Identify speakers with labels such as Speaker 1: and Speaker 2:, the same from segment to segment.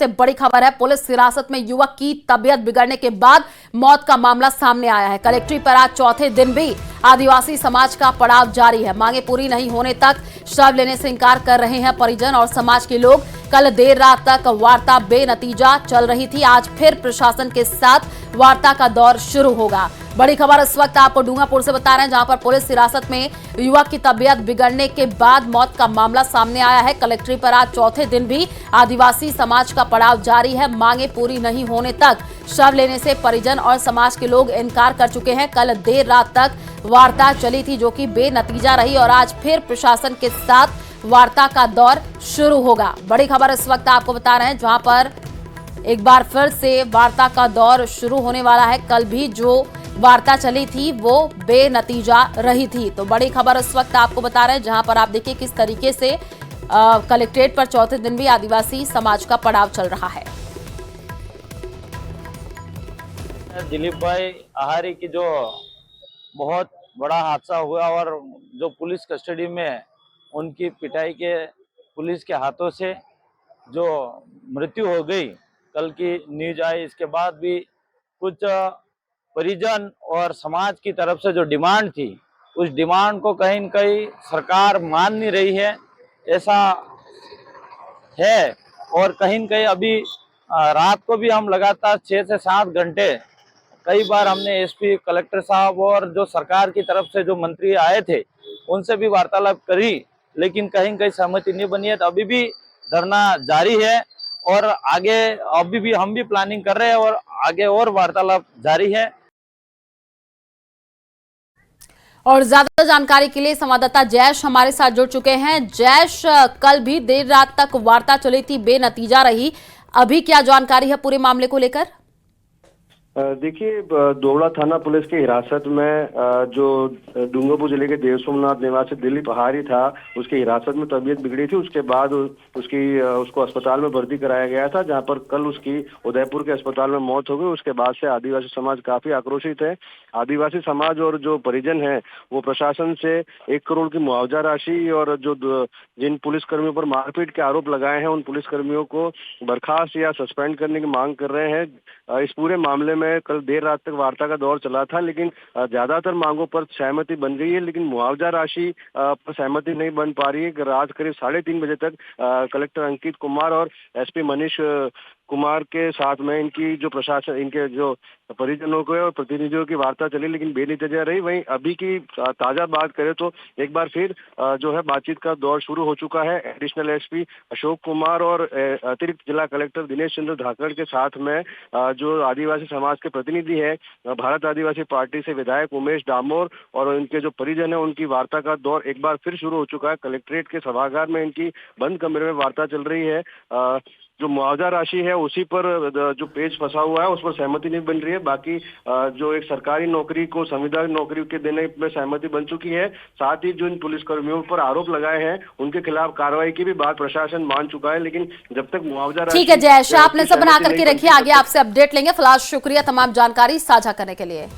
Speaker 1: से बड़ी खबर है। पुलिस हिरासत में युवक की तबीयत बिगड़ने के बाद मौत का मामला सामने आया है। कलेक्ट्री पर आज चौथे दिन भी आदिवासी समाज का पड़ाव जारी है। मांगे पूरी नहीं होने तक शव लेने से इंकार कर रहे हैं परिजन और समाज के लोग। कल देर रात तक वार्ता बेनतीजा चल रही थी। आज फिर प्रशासन के साथ वार्ता का दौर शुरू होगा। बड़ी खबर इस वक्त आपको डूंगरपुर से बता रहे हैं, जहां पर पुलिस हिरासत में युवक की तबीयत बिगड़ने के बाद मौत का मामला सामने आया है। कलेक्ट्री पर आज चौथे दिन भी आदिवासी समाज का पड़ाव जारी है। मांगे पूरी नहीं होने तक शव लेने से परिजन और समाज के लोग इनकार कर चुके हैं। कल देर रात तक वार्ता चली थी, जो कि बेनतीजा रही और आज फिर प्रशासन के साथ वार्ता का दौर शुरू होगा। बड़ी खबर इस वक्त आपको बता रहे हैं, जहां पर एक बार फिर से वार्ता का दौर शुरू होने वाला है। कल भी जो वार्ता चली थी वो बेनतीजा रही थी। तो बड़ी खबर इस वक्त आपको बता रहे हैं, जहां पर आप देखिए किस तरीके से कलेक्ट्रेट पर चौथे दिन भी आदिवासी समाज का पड़ाव चल रहा है।
Speaker 2: दिलीप भाई आहारी की जो बहुत बड़ा हादसा हुआ और जो पुलिस कस्टडी में उनकी पिटाई के पुलिस के हाथों से जो मृत्यु हो गई, कल की न्यूज आई। इसके बाद भी कुछ परिजन और समाज की तरफ से जो डिमांड थी, उस डिमांड को कहीं न कहीं सरकार मान नहीं रही है, ऐसा है। और कहीं न कहीं अभी रात को भी हम लगातार 6 से 7 घंटे कई बार हमने एसपी, कलेक्टर साहब और जो सरकार की तरफ से जो मंत्री आए थे उनसे भी वार्तालाप करी, लेकिन कहीं कहीं सहमति नहीं बनी है। तो अभी भी धरना जारी है और आगे अभी भी हम भी प्लानिंग कर रहे हैं और आगे और वार्तालाप जारी है।
Speaker 1: और ज्यादा जानकारी के लिए संवाददाता जैश हमारे साथ जुड़ चुके हैं। जैश, कल भी देर रात तक वार्ता चली थी, बेनतीजा रही। अभी क्या जानकारी है पूरे मामले को लेकर?
Speaker 3: देखिए, दोवड़ा थाना पुलिस की हिरासत में जो डूंगरपुर जिले के देव सोमनाथ निवासी दिलीप आहारी था, उसकी हिरासत में तबीयत बिगड़ी थी। उसके बाद उसको अस्पताल में भर्ती कराया गया था, जहां पर कल उसकी उदयपुर के अस्पताल में मौत हो गई। उसके बाद से आदिवासी समाज काफी आक्रोशित है। आदिवासी समाज और जो परिजन है वो प्रशासन से 1 करोड़ की मुआवजा राशि और जो जिन पुलिसकर्मियों पर मारपीट के आरोप लगाए हैं उन पुलिसकर्मियों को बर्खास्त या सस्पेंड करने की मांग कर रहे हैं। इस पूरे मामले में कल देर रात तक वार्ता का दौर चला था, लेकिन ज्यादातर मांगों पर सहमति बन गई है, लेकिन मुआवजा राशि पर सहमति नहीं बन पा रही है। रात करीब 3:30 बजे तक कलेक्टर अंकित कुमार और एसपी मनीष कुमार के साथ में इनकी जो प्रशासन, इनके जो परिजनों को और प्रतिनिधियों की वार्ता चली, लेकिन बेनतीजा रही। वहीं अभी की ताजा बात करें तो एक बार फिर जो है बातचीत का दौर शुरू हो चुका है। एडिशनल एसपी अशोक कुमार और अतिरिक्त जिला कलेक्टर दिनेश चंद्र धाकड़ के साथ में जो आदिवासी समाज के प्रतिनिधि है, भारत आदिवासी पार्टी से विधायक उमेश डामोर और उनके जो परिजन है, उनकी वार्ता का दौर एक बार फिर शुरू हो चुका है। कलेक्ट्रेट के सभागार में इनकी बंद कमरे में वार्ता चल रही है। जो मुआवजा राशि है उसी पर जो पेच फंसा हुआ है उस पर सहमति नहीं बन रही है। बाकी जो एक सरकारी नौकरी को संविधान नौकरी के देने में सहमति बन चुकी है। साथ ही जो इन पुलिसकर्मियों पर आरोप लगाए हैं उनके खिलाफ कार्रवाई की भी बात प्रशासन मान चुका है, लेकिन जब तक मुआवजा राशि।
Speaker 1: ठीक है जयेश, आपने सब बना करके रखिए, आगे आपसे अपडेट लेंगे। फिलहाल शुक्रिया तमाम जानकारी साझा करने के लिए।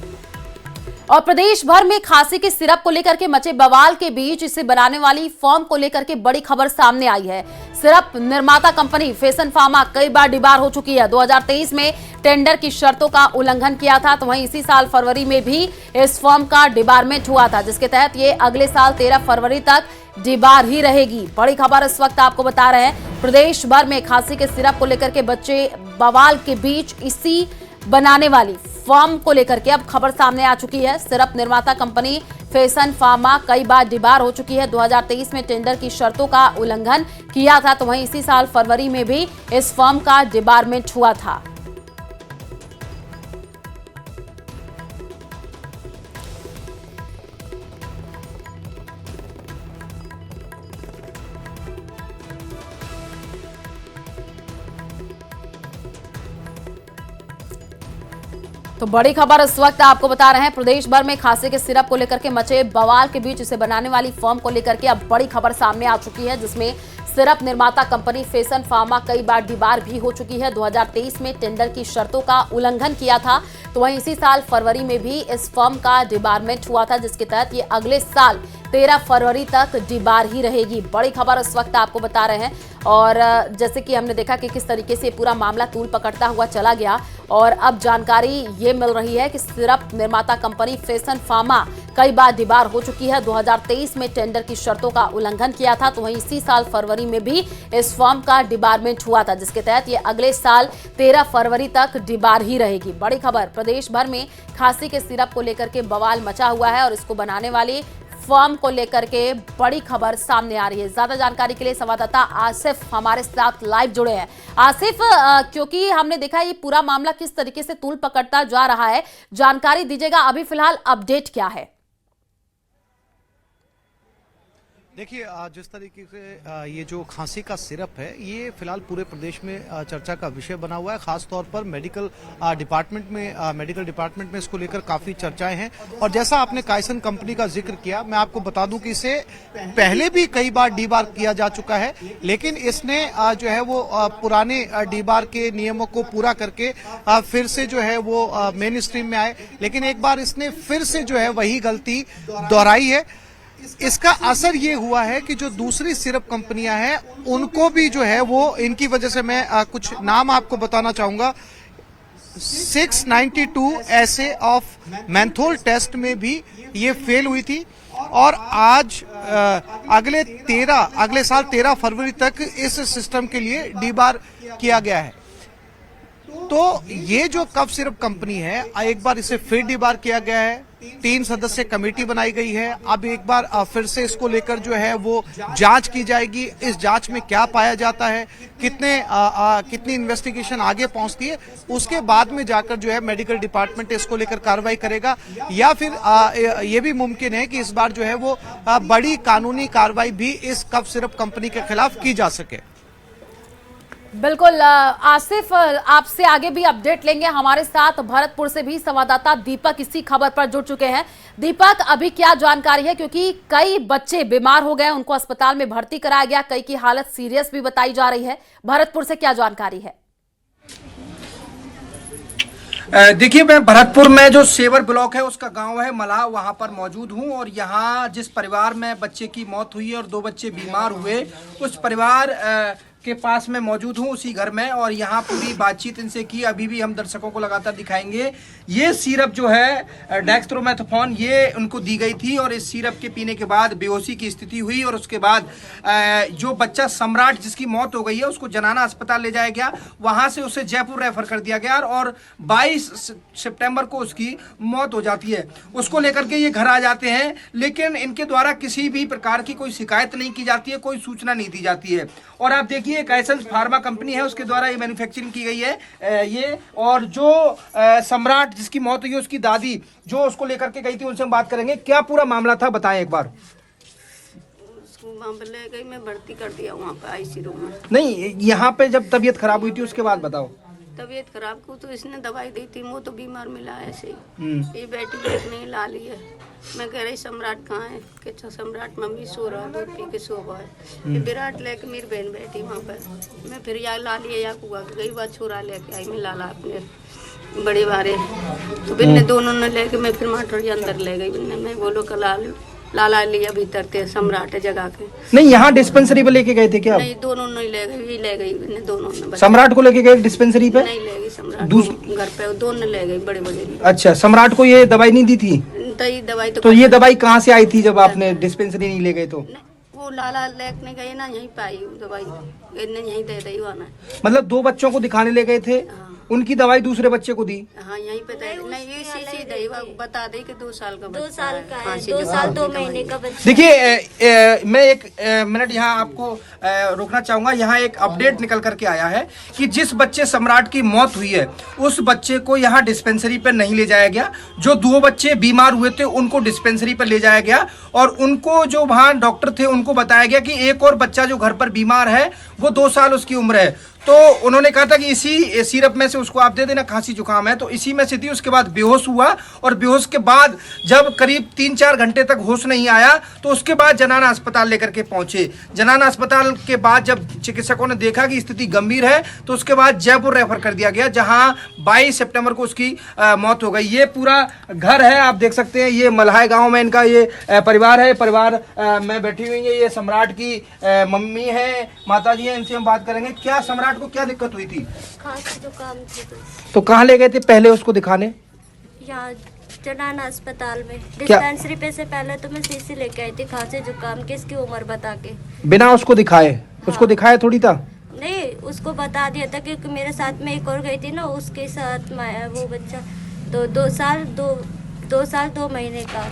Speaker 1: और प्रदेश भर में खांसी के सिरप को लेकर के मचे बवाल के बीच इसे बनाने वाली फर्म को लेकर के बड़ी खबर सामने आई है। सिरप निर्माता कंपनी फेसन फार्मा कई बार डिबार हो चुकी है। 2023 में टेंडर की शर्तों का उल्लंघन किया था, तो वहीं इसी साल फरवरी में भी इस फर्म का डिबारमेंट हुआ था, जिसके तहत ये अगले साल 13 फरवरी तक डिबार ही रहेगी। बड़ी खबर इस वक्त आपको बता रहे हैं, प्रदेश भर में खांसी के सिरप को लेकर के बच्चे बवाल के बीच इसी बनाने वाली फर्म को लेकर के अब खबर सामने आ चुकी है। सिरप निर्माता कंपनी फेसन फार्मा कई बार डिबार हो चुकी है। 2023 में टेंडर की शर्तों का उल्लंघन किया था, तो वहीं इसी साल फरवरी में भी इस फर्म का डिबारमेंट हुआ था। तो बड़ी खबर इस वक्त आपको बता रहे हैं, प्रदेश भर में खांसी के सिरप को लेकर के मचे बवाल के बीच इसे बनाने वाली फर्म को लेकर के अब बड़ी खबर सामने आ चुकी है, जिसमें सिरप निर्माता कंपनी फेसन फार्मा कई बार डिबार भी हो चुकी है। 2023 में टेंडर की शर्तों का उल्लंघन किया था, तो वहीं इसी साल फरवरी में भी इस फर्म का डिबारमेंट हुआ था, जिसके तहत ये अगले साल 13 फरवरी तक डीबार ही रहेगी। बड़ी खबर इस वक्त आपको बता रहे हैं। और जैसे कि हमने देखा कि किस तरीके से पूरा मामला तूल पकड़ता हुआ चला गया और अब जानकारी ये मिल रही है कि सिरप निर्माता कंपनी फेसन फार्मा कई बार डीबार हो चुकी है। 2023 में टेंडर की शर्तों का उल्लंघन किया था, तो वहीं इसी साल फरवरी में भी इस फर्म का डिबारमेंट हुआ था, जिसके तहत ये अगले साल 13 फरवरी तक डिबार ही रहेगी। बड़ी खबर, प्रदेश भर में खांसी के सिरप को लेकर के बवाल मचा हुआ है और इसको बनाने वाली फर्म को लेकर के बड़ी खबर सामने आ रही है। ज्यादा जानकारी के लिए संवाददाता आसिफ हमारे साथ लाइव जुड़े हैं। आसिफ, क्योंकि हमने देखा ये पूरा मामला किस तरीके से तूल पकड़ता जा रहा है, जानकारी दीजिएगा। अभी फिलहाल अपडेट क्या है?
Speaker 4: देखिए, जिस तरीके से ये जो खांसी का सिरप है ये फिलहाल पूरे प्रदेश में चर्चा का विषय बना हुआ है। खास तौर पर मेडिकल डिपार्टमेंट में इसको लेकर काफी चर्चाएं हैं। और जैसा आपने काइसन कंपनी का जिक्र किया, मैं आपको बता दूं कि इसे पहले भी कई बार डीबार किया जा चुका है, लेकिन इसने जो है वो पुराने डीबार के नियमों को पूरा करके फिर से जो है वो मेन स्ट्रीम में आए। लेकिन एक बार इसने फिर से जो है वही गलती दोहराई है। इसका असर ये हुआ है कि जो दूसरी सिरप कंपनियां हैं उनको भी जो है वो इनकी वजह से, मैं कुछ नाम आपको बताना चाहूंगा, 692 ऐसे ऑफ मेंथोल टेस्ट में भी ये फेल हुई थी। और आज अगले साल 13 फरवरी तक इस सिस्टम के लिए डीबार किया गया है। तो ये जो कफ सिरप कंपनी है, एक बार इसे फिर डीबार किया गया है, 3 सदस्य कमेटी बनाई गई है। अब एक बार फिर से इसको लेकर जो है वो जांच की जाएगी। इस जांच में क्या पाया जाता है, कितनी इन्वेस्टिगेशन आगे पहुंचती है, उसके बाद में जाकर जो है मेडिकल डिपार्टमेंट इसको लेकर कार्रवाई करेगा। या फिर ये भी मुमकिन है कि इस बार जो है वो बड़ी कानूनी कार्रवाई भी इस कफ सिरप कंपनी के खिलाफ की जा सके।
Speaker 1: बिल्कुल आसिफ, आपसे आगे भी अपडेट लेंगे। हमारे साथ भरतपुर से भी संवाददाता दीपक इसी खबर पर जुड़ चुके हैं। दीपक, अभी क्या जानकारी है? क्योंकि कई बच्चे बीमार हो गए, उनको अस्पताल में भर्ती कराया गया, कई की हालत सीरियस भी बताई जा रही है। भरतपुर से क्या जानकारी है?
Speaker 5: देखिए, मैं भरतपुर में जो सेवर ब्लॉक है उसका गांव है मलाह, वहां पर मौजूद हूं। और यहां जिस परिवार में बच्चे की मौत हुई है और 2 बच्चे बीमार हुए, उस परिवार के पास में मौजूद हूं, उसी घर में। और यहाँ पूरी बातचीत इनसे की, अभी भी हम दर्शकों को लगातार दिखाएंगे। ये सिरप जो है डेक्स्ट्रोमेथोफॉन, ये उनको दी गई थी और इस सिरप के पीने के बाद बेहोशी की स्थिति हुई। और उसके बाद जो बच्चा सम्राट जिसकी मौत हो गई है उसको जनाना अस्पताल ले जाया गया, वहां से उसे जयपुर रेफर कर दिया गया और 22 सितंबर को उसकी मौत हो जाती है। उसको लेकर के ये घर आ जाते हैं, लेकिन इनके द्वारा किसी भी प्रकार की कोई शिकायत नहीं की जाती है, कोई सूचना नहीं दी जाती है। और आप देखिए, काइसन फार्मा कंपनी है, उसके द्वारा ये मैन्युफैक्चरिंग की गई है ये। और जो सम्राट जिसकी मौत हुई है उसकी दादी जो उसको लेकर के गई थी, उनसे हम बात करेंगे। क्या पूरा मामला था, बताएं एक बार।
Speaker 6: उसको वहाँ पे ले गई, मैं भर्ती कर दिया वहाँ पे आईसीयू में।
Speaker 5: नहीं, यहाँ पे जब तबीयत खराब हुई थी उसके बाद बताओ।
Speaker 6: तबीयत खराब को तो इसने दवाई दी थी, वो तो बीमार मिला ऐसे ही। ये बेटी देखने ला ली है। मैं कह रही सम्राट कहाँ है, कि सम्राट मम्मी सो रहा, दूध पी के सो गया है। विराट लेके मेरी बहन बैठी वहाँ पर। मैं फिर या ला लिया या कुआ गई बात, छोरा लेके आई मैं लाला अपने बड़े बारे। तो बिन्ने दोनों ने लेके मैं फिर माटर के अंदर ले गई। बिन्ने मैं बोलो कल लाला लिया भीतर थे, सम्राट जगह के।
Speaker 5: नहीं, यहाँ डिस्पेंसरी पे लेके गए थे क्या?
Speaker 6: नहीं, दोनों नहीं ले गई, ले गई दोनों ने।
Speaker 5: सम्राट को लेके गए डिस्पेंसरी पे?
Speaker 6: नहीं ले गई सम्राट घर पे, दोनों ले गई बड़े बड़े।
Speaker 5: अच्छा, सम्राट को ये दवाई नहीं दी थी?
Speaker 6: दवाई
Speaker 5: तो ये दवाई कहाँ से आई थी जब आपने डिस्पेंसरी नहीं ले गए? तो
Speaker 6: वो लाला लेके गए ना, यहीं पाई दवाई, यहीं दे दी वहाँ।
Speaker 5: मतलब 2 बच्चों को दिखाने ले गए थे, उनकी दवाई दूसरे बच्चे को दी?
Speaker 6: हाँ, यहीं पे नहीं, ये सीसी दही बता दे कि 2 साल का
Speaker 7: 2 साल का है, 2 साल 2 महीने का बच्चा।
Speaker 5: देखिए, मैं 1 मिनट यहाँ आपको रोकना चाहूंगा। यहाँ एक अपडेट निकल करके आया है कि जिस बच्चे सम्राट की मौत हुई है उस बच्चे को यहाँ डिस्पेंसरी पर नहीं ले जाया गया। जो 2 बच्चे बीमार हुए थे उनको डिस्पेंसरी पर ले जाया गया और उनको जो वहाँ डॉक्टर थे उनको बताया गया कि एक और बच्चा जो घर पर बीमार है वो 2 साल उसकी उम्र है। तो उन्होंने कहा था कि इसी सिरप में से उसको आप दे देना, खांसी जुकाम है, तो इसी में से दी। उसके बाद बेहोश हुआ और बेहोश के बाद जब करीब 3-4 घंटे तक होश नहीं आया तो उसके बाद जनाना अस्पताल लेकर के पहुंचे। जनाना अस्पताल के बाद जब चिकित्सकों ने देखा कि स्थिति गंभीर है तो उसके बाद जयपुर रेफर कर दिया गया, जहां 22 सितंबर को उसकी मौत हो गई। ये पूरा घर है, आप देख सकते हैं, ये मल्हाय गांव में इनका ये परिवार है। परिवार में बैठी हुई है, ये सम्राट की मम्मी है, माता जी है, इनसे हम बात करेंगे। क्या सम्राट को क्या दिक्कत हुई थी?
Speaker 7: खांसी जुकाम थी बस।
Speaker 5: तो कहाँ ले गए थे पहले उसको दिखाने?
Speaker 7: यहाँ जनाना अस्पताल में। डिस्पेंसरी पे से पहले तो मैं सीसी लेके आई थी खांसी जुकाम की, इसकी उम्र बता के।
Speaker 5: बिना उसको दिखाए? उसको दिखाया थोड़ी था?
Speaker 7: नहीं, उसको बता दिया था क्योंकि मेरे साथ में एक और गई थी ना, उसके साथ वो बच्चा तो 2 साल 2 महीने का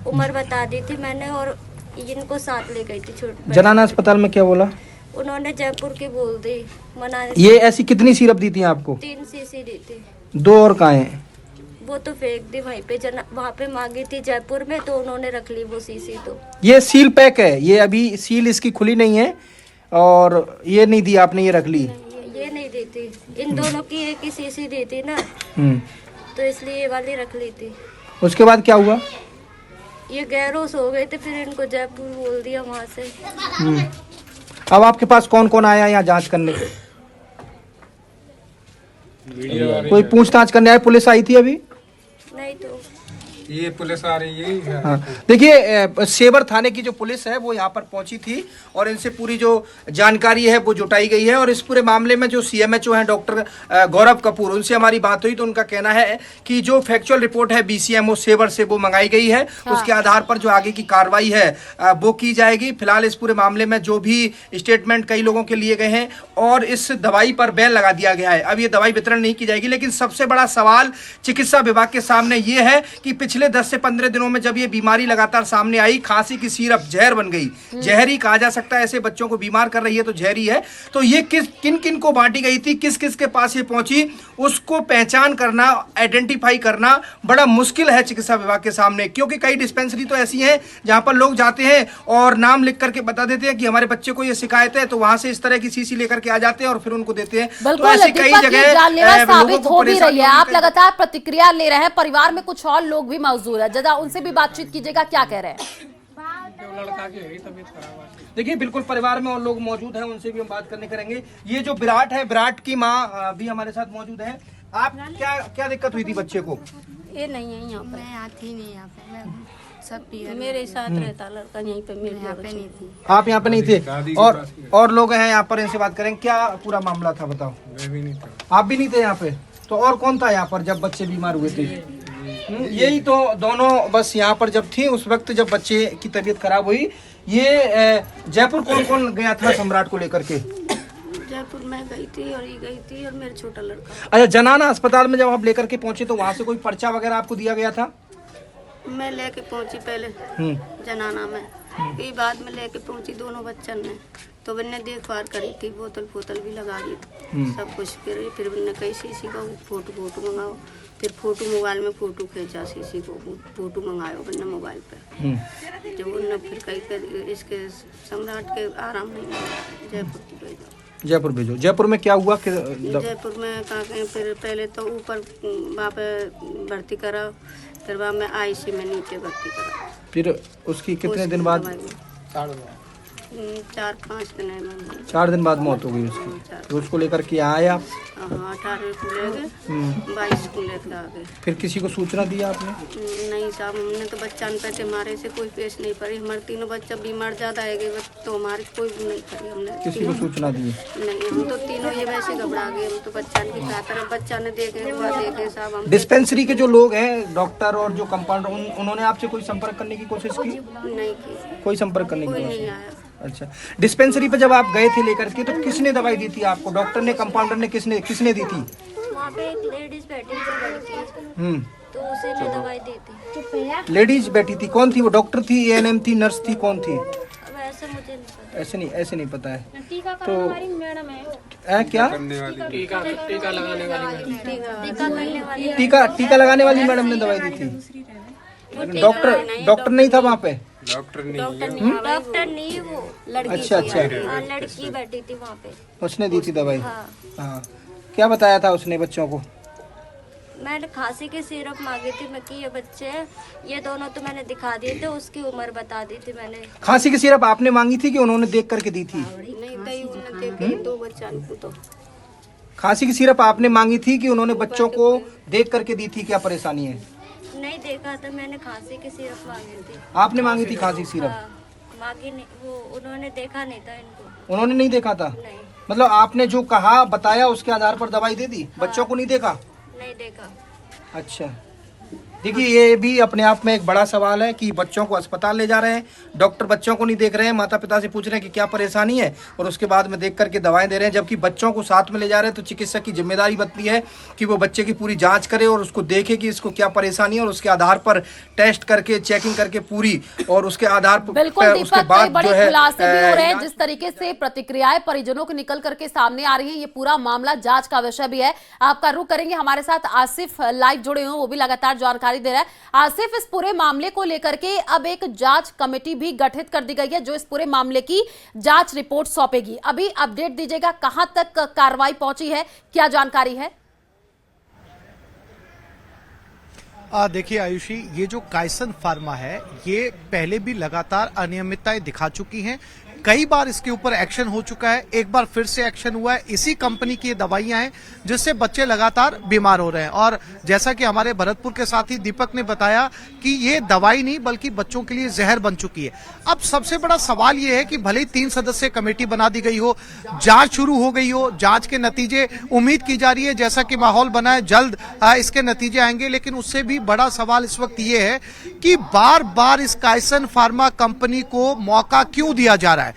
Speaker 7: उम्र बता दी थी मैंने, और इनको साथ ले गई थी छोटे।
Speaker 5: जनाना अस्पताल में क्या बोला
Speaker 7: उन्होंने? जयपुर की बोल दी, मना।
Speaker 5: ये ऐसी कितनी सिरप दी थी आपको?
Speaker 7: 3 सीसी दी थी।
Speaker 5: 2 और कहाँ हैं?
Speaker 7: वो तो फेंक दी वहीं पे, वहाँ पे मांगी थी जयपुर में, तो उन्होंने रख ली वो सीसी। तो
Speaker 5: ये सील पैक है, ये अभी सील इसकी खुली नहीं है, और ये नहीं दी आपने, ये रख ली?
Speaker 7: ये नहीं दी थी, इन दोनों की एक ही सीसी दी थी ना, तो इसलिए ये वाली रख ली थी।
Speaker 5: उसके बाद क्या हुआ?
Speaker 7: ये गैरोस हो गए थे, फिर इनको जयपुर बोल दिया वहाँ से।
Speaker 5: अब आपके पास कौन कौन आया यहाँ जांच करने? कोई पूछताछ करने आए? पुलिस आई थी अभी?
Speaker 7: नहीं तो
Speaker 8: ये पुलिस आ रही है।
Speaker 5: हाँ, देखिए सेवर थाने की जो पुलिस है वो यहाँ पर पहुंची थी और इनसे पूरी जो जानकारी है वो जुटाई गई है। और इस पूरे मामले में जो सीएमएचओ हैं डॉक्टर गौरव कपूर, उनसे हमारी बात हुई तो उनका कहना है कि जो फैक्चुअल रिपोर्ट है बीसीएमओ सेवर से वो मंगाई गई है। हाँ। उसके आधार पर जो आगे की कार्रवाई है वो की जाएगी। फिलहाल इस पूरे मामले में जो भी स्टेटमेंट कई लोगों के लिए गए हैं और इस दवाई पर बैन लगा दिया गया है, अब ये दवाई वितरण नहीं की जाएगी। लेकिन सबसे बड़ा सवाल चिकित्सा विभाग के सामने ये है कि पिछले 10 से 15 दिनों में जब ये बीमारी लगातार सामने आई, खांसी की सिरप जहर बन गई, जहरी कहा जा सकता है, ऐसे बच्चों को बीमार कर रही है तो जहरी है। तो ये किन किन को बांटी गई थी, किस किस के पास ये पहुंची, उसको पहचान करना, आइडेंटिफाई करना बड़ा मुश्किल है चिकित्सा विभाग के सामने। क्योंकि कई डिस्पेंसरी तो ऐसी हैं जहां पर लोग जाते हैं और नाम लिख करके बता देते हैं कि हमारे बच्चे को ये शिकायत है, तो वहां से इस तरह की सीसी लेकर के आ जाते हैं और फिर उनको देते हैं। तो ऐसी कई जगह
Speaker 1: साबित हो भी रही है। आप लगातार प्रतिक्रिया ले रहे हैं, परिवार में कुछ और लोग भी मौजूद है, जरा उनसे भी बातचीत कीजिएगा, क्या कह रहे हैं?
Speaker 5: देखिए बिल्कुल परिवार में और लोग मौजूद हैं, उनसे भी हम बात करने करेंगे। ये जो विराट है, विराट की माँ भी हमारे साथ मौजूद है। आप क्या दिक्कत हुई थी बच्चे को?
Speaker 6: ये नहीं है यहाँ पे, मैं आती नहीं यहाँ पे, मैं सब मेरे साथ रहता लड़का, यहीं पे मेरे यहाँ पे नहीं थी।
Speaker 5: आप यहाँ पे नहीं थे? और लोग हैं यहाँ पर, इनसे बात करें। क्या पूरा मामला था बताओ?
Speaker 8: मैं भी नहीं था।
Speaker 5: आप भी नहीं थे यहाँ पे? तो और कौन था यहाँ पर जब बच्चे बीमार हुए थे? यही तो दोनों बस यहाँ पर जब थी उस वक्त जब बच्चे की तबीयत खराब हुई। ये जयपुर कौन कौन गया था सम्राट को लेकर के?
Speaker 6: जयपुर में गई थी और ये गई थी और मेरा छोटा लड़का।
Speaker 5: अच्छा, जनाना अस्पताल में जब आप लेकर के पहुंचे तो वहाँ से कोई पर्चा वगैरह आपको दिया गया था?
Speaker 6: मैं लेके पहुंची पहले जनाना में, फिर बाद में लेके पहुंची दोनों बच्चन ने, तो मैंने देखभाल करी थी, बोतल भी लगा दी, सब कुछ। फिर मैंने कही सीसी का फोटो मंगाओ, फिर फोटो मोबाइल में फोटो खींचा, सीसी को फोटो मंगायो मैंने मोबाइल पे। जब उन्होंने फिर कही इसके सम्राट के आराम नहीं लगा, जयपुर को भेजो।
Speaker 5: जयपुर भेजो। जयपुर में क्या हुआ?
Speaker 6: जयपुर में कहा फिर पहले तो ऊपर वहाँ पे भर्ती करा, फिर वहाँ में आईसी में नीचे भर्ती करा।
Speaker 5: फिर उसकी कितने दिन बाद?
Speaker 6: 4-5 दिन है।
Speaker 5: 4 दिन बाद मौत हो गई उसकी। तो उसको लेकर के आए आप?
Speaker 6: हाँ, 18 को ले गए, 22 को लेकर आ गए।
Speaker 5: फिर किसी को सूचना दी आपने?
Speaker 6: नहीं साहब, हमने तो बच्चा पे हमारे से कोई पेश नहीं पड़ी। हमारे तीनों बच्चा बीमार ज्यादा है गए तो हमारी कोई भी नहीं करी हमने।
Speaker 5: किसी को सूचना दी?
Speaker 6: नहीं, हम तो तीनों ये वैसे घबरा गए। हम तो बच्चा की तरफ बच्चा ने देखे साहब। हम
Speaker 5: डिस्पेंसरी के जो लोग हैं, डॉक्टर और जो कंपाउंडर, उन्होंने आपसे कोई संपर्क करने की कोशिश की?
Speaker 6: नहीं की,
Speaker 5: कोई संपर्क करने की
Speaker 6: कोई
Speaker 5: कोशिश?
Speaker 6: नहीं आया।
Speaker 5: अच्छा, डिस्पेंसरी पे जब आप गए थे लेकर के तो किसने दवाई दी थी आपको? डॉक्टर ने, कंपाउंडर ने, किसने दी थी?
Speaker 7: वहाँ पे एक लेडीज बैठी थी लड़की, तो उसे ने दवाई दी थी।
Speaker 5: लेडीज बैठी थी? कौन थी वो? डॉक्टर थी, एएनएम थी, नर्स थी, कौन थी?
Speaker 7: अब ऐसे मुझे नहीं पता।
Speaker 5: ऐसे नहीं पता है।
Speaker 7: तो मैडम
Speaker 5: है क्या?
Speaker 8: टीका लगाने वाली
Speaker 5: टीका लगाने वाली मैडम ने दवाई दी थी? डॉक्टर नहीं था वहाँ पे?
Speaker 8: डॉक्टर नहीं
Speaker 6: डॉक्टर
Speaker 8: है।
Speaker 6: नहीं
Speaker 7: डॉक्टर नहीं वो
Speaker 6: लड़की
Speaker 5: अच्छा
Speaker 6: थी
Speaker 5: अच्छा
Speaker 6: आगे।
Speaker 7: हाँ लड़की बैठी थी वहाँ पे।
Speaker 5: उसने दी थी दवाई।
Speaker 7: हाँ
Speaker 5: हाँ, क्या बताया था उसने बच्चों को?
Speaker 7: मैंने खांसी की सिरप मांगी थी, मैं कि ये बच्चे हैं, ये दोनों तो मैंने दिखा दिए थे, उसकी उम्र बता दी थी मैंने।
Speaker 5: खांसी की सिरप आपने मांगी थी कि उन्होंने देख करके दी थी?
Speaker 6: नहीं दही उन्हें दे के 2 बच्चा को तो
Speaker 5: खांसी की सिरप आपने मांगी थी कि उन्होंने बच्चों को देख करके दी थी? क्या परेशानी है?
Speaker 7: नहीं देखा था मैंने, खांसी की सिरप मांगी थी।
Speaker 5: आपने मांगी थी खांसी की सिरप?
Speaker 7: हाँ, मांगी नहीं, वो उन्होंने देखा नहीं था इनको।
Speaker 5: उन्होंने नहीं देखा था?
Speaker 7: नहीं
Speaker 5: मतलब आपने जो कहा बताया उसके आधार पर दवाई दे दी? बच्चों को नहीं देखा?
Speaker 7: नहीं देखा।
Speaker 5: अच्छा, देखिए ये भी अपने आप में एक बड़ा सवाल है कि बच्चों को अस्पताल ले जा रहे हैं, डॉक्टर बच्चों को नहीं देख रहे हैं, माता पिता से पूछ रहे हैं कि क्या परेशानी है और उसके बाद में देख करके दवाएं दे रहे हैं, जबकि बच्चों को साथ में ले जा रहे हैं। तो चिकित्सक की जिम्मेदारी बनती है कि वो बच्चे की पूरी जांच करे और उसको देखे कि इसको क्या परेशानी है और उसके आधार पर टेस्ट करके चेकिंग करके पूरी, और उसके आधार पर
Speaker 1: बिल्कुल
Speaker 5: उसके
Speaker 1: दीपक, कई
Speaker 5: बाद
Speaker 1: बड़े
Speaker 5: जो है
Speaker 1: खुलासे भी हो रहे हैं। जिस तरीके से प्रतिक्रियाएं परिजनों की निकल करके सामने आ रही है, ये पूरा मामला जांच का विषय भी है। आपका रुख करेंगे, हमारे साथ आसिफ लाइव जुड़े हुए, वो भी लगातार जानकारी दे रहा है। आसिफ, इस पूरे मामले को लेकर के अब एक जांच कमेटी भी गठित कर दी गई है जो इस पूरे मामले की जांच रिपोर्ट सौंपेगी। अभी अपडेट दीजिएगा, कहां तक कार्रवाई पहुंची है, क्या जानकारी है?
Speaker 4: देखिए आयुषी, ये जो कायसन फार्मा है ये पहले भी लगातार अनियमितताएं दिखा चुकी हैं। कई बार इसके ऊपर एक्शन हो चुका है, एक बार फिर से एक्शन हुआ है। इसी कंपनी की ये दवाइयां हैं जिससे बच्चे लगातार बीमार हो रहे हैं। और जैसा कि हमारे भरतपुर के साथी दीपक ने बताया कि ये दवाई नहीं बल्कि बच्चों के लिए जहर बन चुकी है। अब सबसे बड़ा सवाल ये है कि भले ही 3 सदस्यीय कमेटी बना दी गई हो, जांच शुरू हो गई हो, जांच के नतीजे उम्मीद की जा रही है, जैसा कि माहौल बना है जल्द इसके नतीजे आएंगे। लेकिन उससे भी बड़ा सवाल इस वक्त ये है कि बार बार इस कायसन फार्मा कंपनी को मौका क्यों दिया जा रहा है?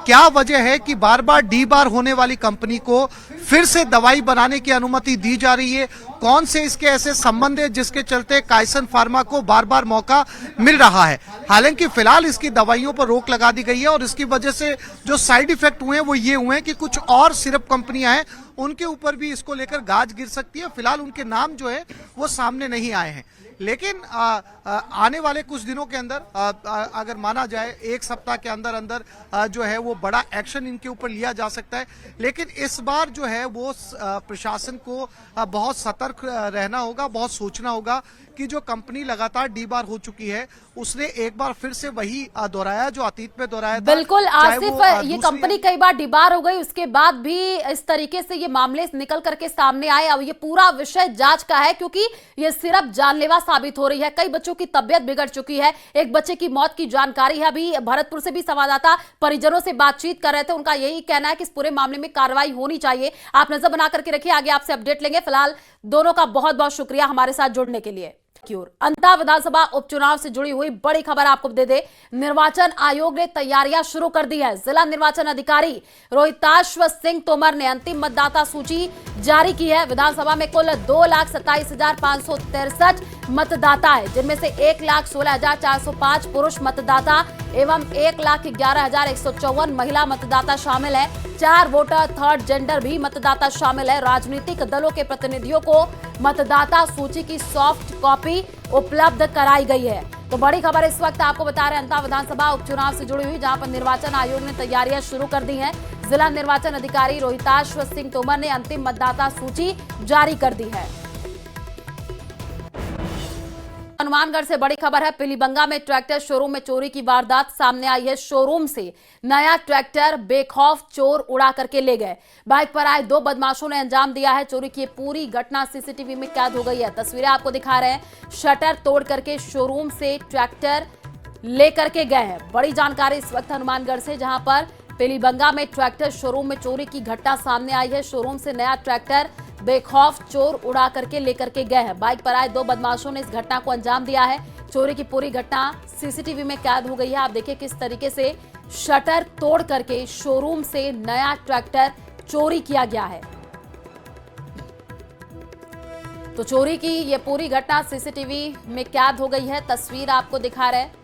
Speaker 4: क्या वजह है कि बार बार डी बार होने वाली कंपनी को फिर से दवाई बनाने की अनुमति दी जा रही है? कौन से इसके ऐसे संबंध है जिसके चलते कायसन फार्मा को बार बार मौका मिल रहा है? हालांकि फिलहाल इसकी दवाइयों पर रोक लगा दी गई है और इसकी वजह से जो साइड इफेक्ट हुए हैं वो ये हुए हैं कि कुछ और सिरप कंपनियां हैं उनके ऊपर भी इसको लेकर गाज गिर सकती है। फिलहाल उनके नाम जो है वो सामने नहीं आए हैं, लेकिन आने वाले कुछ दिनों के अंदर अगर माना जाए 1 सप्ताह के अंदर अंदर जो है वो बड़ा एक्शन इनके ऊपर लिया जा सकता है। लेकिन इस बार जो है वो प्रशासन को बहुत सतर्क रहना होगा, बहुत सोचना होगा कि जो कंपनी लगातार डी बार हो चुकी है उसने एक बार फिर से वही दोहराया जो अतीत में दोहराया था।
Speaker 1: बिल्कुल आसिफ, ये कंपनी कई बार डिबार हो गई, उसके बाद भी इस तरीके से ये मामले निकल करके सामने आए। अब ये पूरा विषय जांच का है क्योंकि ये सिर्फ जानलेवा साबित हो रही है। कई बच्चों की तबियत बिगड़ चुकी है, एक बच्चे की मौत की जानकारी है। अभी भरतपुर से भी संवाददाता परिजनों से बातचीत कर रहे थे, उनका यही कहना है कि इस पूरे मामले में कार्रवाई होनी चाहिए। आप नजर बना करके रखिए, आगे आपसे अपडेट लेंगे। फिलहाल दोनों का बहुत बहुत शुक्रिया हमारे साथ जुड़ने के लिए। अंता विधानसभा उपचुनाव से जुड़ी हुई बड़ी खबर आपको दे दे, निर्वाचन आयोग ने तैयारियां शुरू कर दी है। जिला निर्वाचन अधिकारी रोहिताश्व सिंह तोमर ने अंतिम मतदाता सूची जारी की है। विधानसभा में कुल 2,27,563 मतदाता है, जिनमें से 1,16,405 पुरुष मतदाता एवं 1,11,154 महिला मतदाता शामिल है। 4 वोटर थर्ड जेंडर भी मतदाता शामिल है। राजनीतिक दलों के प्रतिनिधियों को मतदाता सूची की सॉफ्ट कॉपी उपलब्ध कराई गई है। तो बड़ी खबर इस वक्त आपको बता रहे हैं अंता विधानसभा उपचुनाव से जुड़ी हुई, जहां पर निर्वाचन आयोग ने तैयारियां शुरू कर दी हैं। जिला निर्वाचन अधिकारी रोहिताश्व सिंह तोमर ने अंतिम मतदाता सूची जारी कर दी है। हनुमानगढ़ से बड़ी खबर है, पीलीबंगा में ट्रैक्टर शोरूम में चोरी की वारदात सामने आई है। शोरूम से नया ट्रैक्टर बेखौफ चोर उड़ा करके ले गए। बाइक पर आए 2 बदमाशों ने अंजाम दिया है। चोरी की पूरी घटना सीसीटीवी में कैद हो गई है। तस्वीरें आपको दिखा रहे हैं, शटर तोड़ करके शोरूम से ट्रैक्टर लेकर के गए हैं। बड़ी जानकारी इस वक्त हनुमानगढ़ से, जहां पर पीलीबंगा में ट्रैक्टर शोरूम में चोरी की घटना सामने आई है। शोरूम से नया ट्रैक्टर बेखौफ चोर उड़ा करके लेकर के गए हैं। बाइक पर आए 2 बदमाशों ने इस घटना को अंजाम दिया है। चोरी की पूरी घटना सीसीटीवी में कैद हो गई है। आप देखिए किस तरीके से शटर तोड़ करके शोरूम से नया ट्रैक्टर चोरी किया गया है। तो चोरी की ये पूरी घटना सीसीटीवी में कैद हो गई है। तस्वीर आपको दिखा रहे हैं।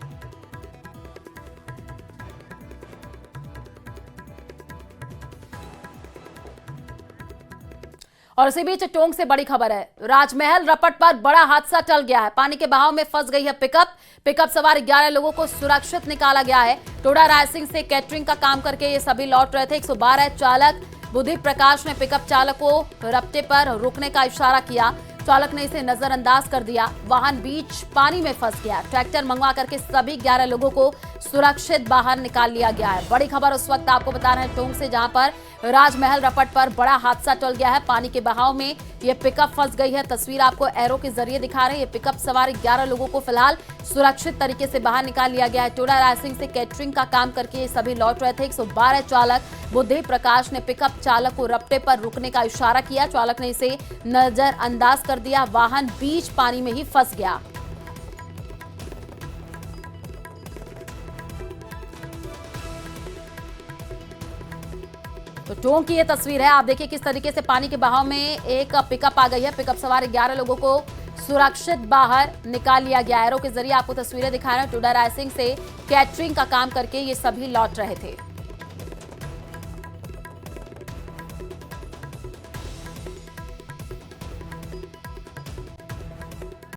Speaker 1: और इसी बीच टोंक से बड़ी खबर है। राजमहल रपट पर बड़ा हादसा टल गया है। पानी के बहाव में फंस गई है पिकअप सवार 11 लोगों को सुरक्षित निकाला गया है। टोडा रायसिंह से कैटरिंग का काम करके ये सभी लौट रहे थे। 112 चालक बुद्धि प्रकाश ने पिकअप चालक को रपटे पर रुकने का इशारा किया। चालक ने इसे नजरअंदाज कर दिया। वाहन बीच पानी में फंस गया। ट्रैक्टर मंगवा करके सभी 11 लोगों को सुरक्षित बाहर निकाल लिया गया है। बड़ी खबर उस वक्त आपको बता रहे हैं टोंक से, जहां पर राजमहल रपट पर बड़ा हादसा टल गया है। पानी के बहाव में ये पिकअप फंस गई है। तस्वीर आपको एरो के जरिए दिखा रहे हैं। ये पिकअप सवार 11 लोगों को फिलहाल सुरक्षित तरीके से बाहर निकाल लिया गया है। टोडा रायसिंह से कैटरिंग का काम करके ये सभी लौट रहे थे। 112 चालक बुद्धि प्रकाश ने पिकअप चालक को रपटे पर रुकने का इशारा किया। चालक ने इसे नजरअंदाज कर दिया। वाहन बीच पानी में ही फंस गया। तो टोंक की ये तस्वीर है। आप देखिए किस तरीके से पानी के बहाव में एक पिकअप आ गई है। पिकअप सवार 11 लोगों को सुरक्षित बाहर निकाल लिया गया। एरो के जरिए आपको तस्वीरें दिखा रहे हैं। टोडा रायसिंह से कैटरिंग का काम करके ये सभी लौट रहे थे।